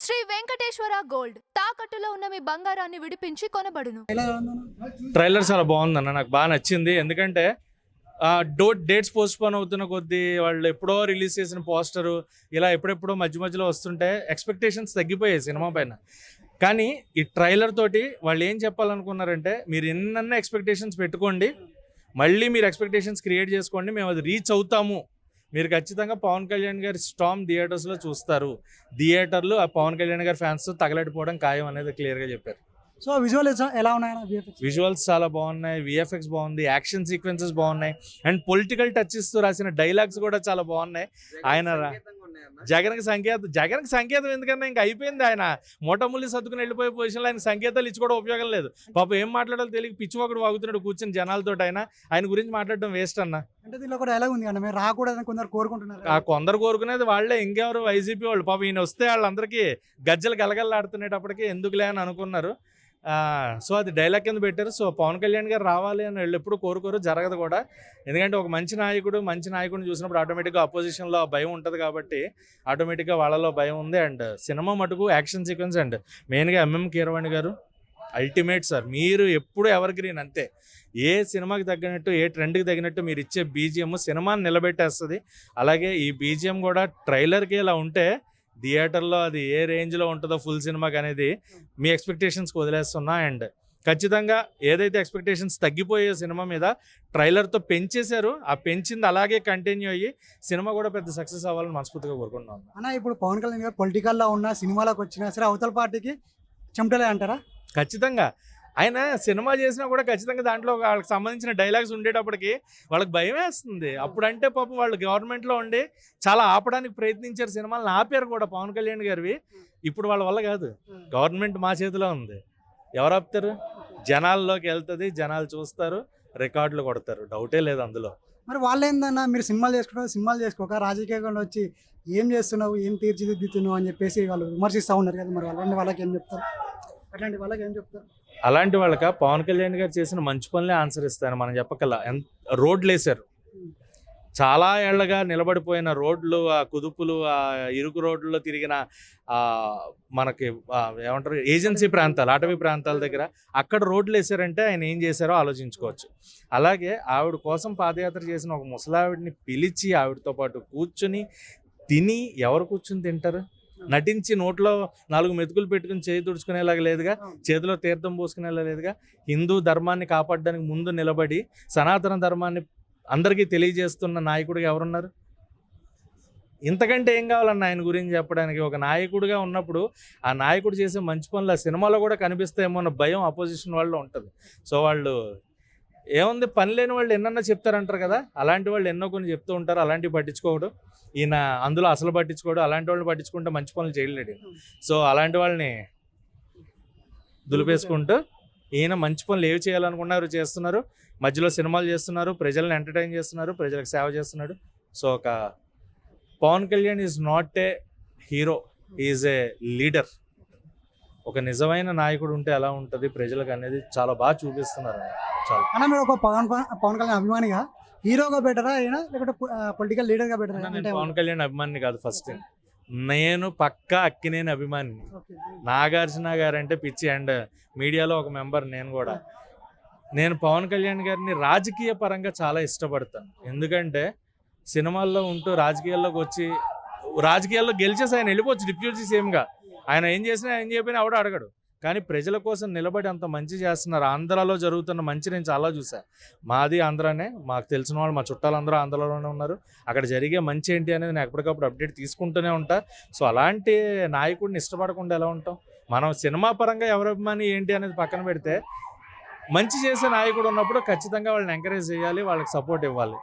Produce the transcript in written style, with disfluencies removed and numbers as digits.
Shri Venkateswara gold తాకట్టులో ఉన్న మీ బంగారాన్ని విడిపించి కొనబడును. ట్రైలర్ చాలా బాగుందన్న, నాకు బాగా నచ్చింది. ఎందుకంటే డేట్స్ పోస్ట్పోన్ అవుతున్న కొద్దీ వాళ్ళు ఎప్పుడో రిలీజ్ చేసిన పోస్టరు ఇలా ఎప్పుడెప్పుడో మధ్య మధ్యలో వస్తుంటే ఎక్స్పెక్టేషన్స్ తగ్గిపోయాయి సినిమా పైన. కానీ ఈ ట్రైలర్ తోటి వాళ్ళు ఏం చెప్పాలనుకున్నారంటే, మీరు ఎన్నన్నా ఎక్స్పెక్టేషన్స్ పెట్టుకోండి, మళ్ళీ మీరు ఎక్స్పెక్టేషన్స్ క్రియేట్ చేసుకోండి, మేము అది రీచ్ అవుతాము, మీరు ఖచ్చితంగా పవన్ కళ్యాణ్ గారి స్టామ్ థియేటర్స్లో చూస్తారు, థియేటర్లు ఆ పవన్ కళ్యాణ్ గారి ఫ్యాన్స్ తగలడిపోవడం ఖాయం అనేది క్లియర్గా చెప్పారు. సో విజువల్ ఎలా ఉన్నాయి? విజువల్స్ చాలా బాగున్నాయి, విఎఫ్ఎక్స్ బాగుంది, యాక్షన్ సీక్వెన్సెస్ బాగున్నాయి, అండ్ పొలిటికల్ టచ్ ఇస్తూ రాసిన డైలాగ్స్ కూడా చాలా బాగున్నాయి. ఆయన జగన్కి సంకేతం ఎందుకన్నా ఇంకా అయిపోయింది. ఆయన మూటముల్లి సర్దుకుని వెళ్ళిపోయే పొజిషన్లో ఆయన సంకేతాలు ఇచ్చి కూడా ఉపయోగం లేదు. పాపం ఏం మాట్లాడాలో తెలియక పిచ్చివాకుడు వాగుతున్నాడు కూర్చొని జనాలతో. ఆయన గురించి మాట్లాడడం వేస్ట్ అన్న. అంటే దీనిలో కూడా ఎలా ఉంది అన్న, రాకూడదని కొందరు కోరుకుంటున్నారు. కొందరు కోరుకునేది వాళ్ళే, ఇంకెవరు వైసీపీ వాళ్ళు. పాపం ఈయన వస్తే వాళ్ళందరికీ గజ్జలు గలగల్లాడుతున్నప్పటికీ ఎందుకులే అని అనుకున్నారు. సో అది డైలాగ్ కింద పెట్టారు. సో పవన్ కళ్యాణ్ గారు రావాలి అని వాళ్ళు ఎప్పుడు కోరుకోరు, జరగదు కూడా. ఎందుకంటే ఒక మంచి నాయకుడిని చూసినప్పుడు ఆటోమేటిక్గా అపోజిషన్లో భయం ఉంటుంది కాబట్టి ఆటోమేటిక్గా వాళ్ళలో భయం ఉంది. అండ్ సినిమా మటుకు యాక్షన్ సీక్వెన్స్ అండ్ మెయిన్గా ఎంఎం కీరవాణి గారు అల్టిమేట్ సార్. మీరు ఎప్పుడు ఎవర్ గ్రీన్ అంతే. ఏ సినిమాకి తగ్గినట్టు, ఏ ట్రెండ్కి తగినట్టు మీరు ఇచ్చే బీజిఎం సినిమాని నిలబెట్టేస్తుంది. అలాగే ఈ బీజిఎం కూడా ట్రైలర్కి ఇలా ఉంటే థియేటర్లో అది ఏ రేంజ్లో ఉంటుందో ఫుల్ సినిమాకి అనేది మీ ఎక్స్పెక్టేషన్స్కి వదిలేస్తున్నా. అండ్ ఖచ్చితంగా ఏదైతే ఎక్స్పెక్టేషన్స్ తగ్గిపోయే సినిమా మీద ట్రైలర్తో పెంచేశారు, ఆ పెంచింది అలాగే కంటిన్యూ అయ్యి సినిమా కూడా పెద్ద సక్సెస్ అవ్వాలని మనస్ఫూర్తిగా కోరుకుంటున్నాను. అన్న ఇప్పుడు పవన్ కళ్యాణ్ గారు పొలిటికల్లో ఉన్న సినిమాలోకి వచ్చినా సరే అవతల పార్టీకి చెమటలే అంటారా? ఖచ్చితంగా. ఆయన సినిమా చేసినా కూడా ఖచ్చితంగా దాంట్లో వాళ్ళకి సంబంధించిన డైలాగ్స్ ఉండేటప్పటికి వాళ్ళకి భయం వేస్తుంది. అప్పుడంటే పాపం వాళ్ళు గవర్నమెంట్లో ఉండి చాలా ఆపడానికి ప్రయత్నించారు, సినిమాలను ఆపారు కూడా పవన్ కళ్యాణ్ గారివి. ఇప్పుడు వాళ్ళ వల్ల కాదు, గవర్నమెంట్ మా చేతిలో ఉంది. ఎవరు ఆపుతారు? జనాల్లోకి వెళ్తుంది, జనాలు చూస్తారు, రికార్డులు కొడతారు, డౌటే లేదు అందులో. మరి వాళ్ళు ఏందన్నా, మీరు సినిమాలు చేసుకోక రాజకీయంలో వచ్చి ఏం చేస్తున్నావు, ఏం తీర్చిదిద్దుతున్నావు అని చెప్పేసి వాళ్ళు విమర్శిస్తూ ఉన్నారు కదా. మరి వాళ్ళకి ఏం చెప్తారు? అట్లాంటి వాళ్ళకి ఏం చెప్తారు? అలాంటి వాళ్ళక పవన్ కళ్యాణ్ గారు చేసిన మంచి పనులే ఆన్సర్ ఇస్తాను మనం చెప్పకల్లా. రోడ్లు వేశారు, చాలా ఏళ్లగా నిలబడిపోయిన రోడ్లు, ఆ కుదుపులు, ఆ ఇరుకు రోడ్లలో తిరిగిన మనకి ఏమంటారు ఏజెన్సీ ప్రాంతాలు, అటవీ ప్రాంతాల దగ్గర అక్కడ రోడ్లు వేసారంటే ఆయన ఏం చేశారో ఆలోచించుకోవచ్చు. అలాగే ఆవిడ కోసం పాదయాత్ర చేసిన ఒక ముసలావిడిని పిలిచి ఆవిడతో పాటు కూర్చుని తిని, ఎవరు కూర్చుని తింటారు? నటించి నోట్లో 4 మెతుకులు పెట్టుకుని చేయి తుడుచుకునేలాగా లేదుగా, చేతిలో తీర్థం పోసుకునేలా లేదుగా. హిందూ ధర్మాన్ని కాపాడడానికి ముందు నిలబడి సనాతన ధర్మాన్ని అందరికీ తెలియజేస్తున్న నాయకుడిగా ఎవరున్నారు? ఇంతకంటే ఏం కావాలన్న ఆయన గురించి చెప్పడానికి? ఒక నాయకుడిగా ఉన్నప్పుడు ఆ నాయకుడు చేసే మంచి పనులు ఆ సినిమాలో కూడా కనిపిస్తాయేమో అన్న భయం అపోజిషన్ వాళ్ళు ఉంటుంది. సో వాళ్ళు ఏముంది, పని లేని వాళ్ళు ఎన్నన్నా చెప్తారంటారు కదా, అలాంటి వాళ్ళు ఎన్నో కొన్ని చెప్తూ ఉంటారు. అలాంటివి పట్టించుకోవడం, ఈయన అందులో అసలు పట్టించుకోవడం, అలాంటి వాళ్ళు పట్టించుకుంటే మంచి పనులు చేయలేడు. సో అలాంటి వాళ్ళని దులిపేసుకుంటూ ఈయన మంచి పనులు ఏవి చేయాలనుకున్నారు చేస్తున్నారు, మధ్యలో సినిమాలు చేస్తున్నారు, ప్రజలను ఎంటర్టైన్ చేస్తున్నారు, ప్రజలకు సేవ చేస్తున్నాడు. సో ఒక Pavan Kalyan is not a hero, is a leader. ఒక నిజమైన నాయకుడు ఉంటే ఎలా ఉంటుంది ప్రజలకు అనేది చాలా బాగా చూపిస్తున్నారు. చాలా అన్న, మీరు ఒక పవన్ కళ్యాణ్ అభిమానిగా హీరోగా బెటరా అయినా లేకపోతే పొలిటికల్ లీడర్గా బెటరా? నేను పవన్ కళ్యాణ్ అభిమాని కాదు. ఫస్ట్ థింగ్, నేను పక్కా అక్కినేని అభిమాని. నాగార్జున గారు అంటే పిచ్చి, అండ్ మీడియాలో ఒక మెంబర్ నేను కూడా. నేను పవన్ కళ్యాణ్ గారిని రాజకీయ పరంగా చాలా ఇష్టపడతాను. ఎందుకంటే సినిమాల్లో ఉంటూ రాజకీయాల్లోకి వచ్చి రాజకీయాల్లో గెలిచేసి ఆయన వెళ్ళిపోవచ్చు డిప్యూటీ సీఎంగా. ఆయన ఏం చేసినా ఏం చెప్పినా ఆవిడ అడగడు. కానీ ప్రజల కోసం నిలబడి అంత మంచి చేస్తున్నారు. ఆంధ్రాలో జరుగుతున్న మంచి నేను చాలా చూసాను. మాది ఆంధ్రానే, మాకు తెలిసిన వాళ్ళు మా చుట్టాలందరూ ఆంధ్రాలోనే ఉన్నారు. అక్కడ జరిగే మంచి ఏంటి అనేది నేను ఎప్పటికప్పుడు అప్డేట్ తీసుకుంటూనే ఉంటా. సో అలాంటి నాయకుడిని ఇష్టపడకుండా ఎలా ఉంటాం? మనం సినిమా పరంగా ఎవరి అభిమాని ఏంటి అనేది పక్కన పెడితే, మంచి చేసే నాయకుడు ఉన్నప్పుడు ఖచ్చితంగా వాళ్ళని ఎంకరేజ్ చేయాలి, వాళ్ళకి సపోర్ట్ ఇవ్వాలి.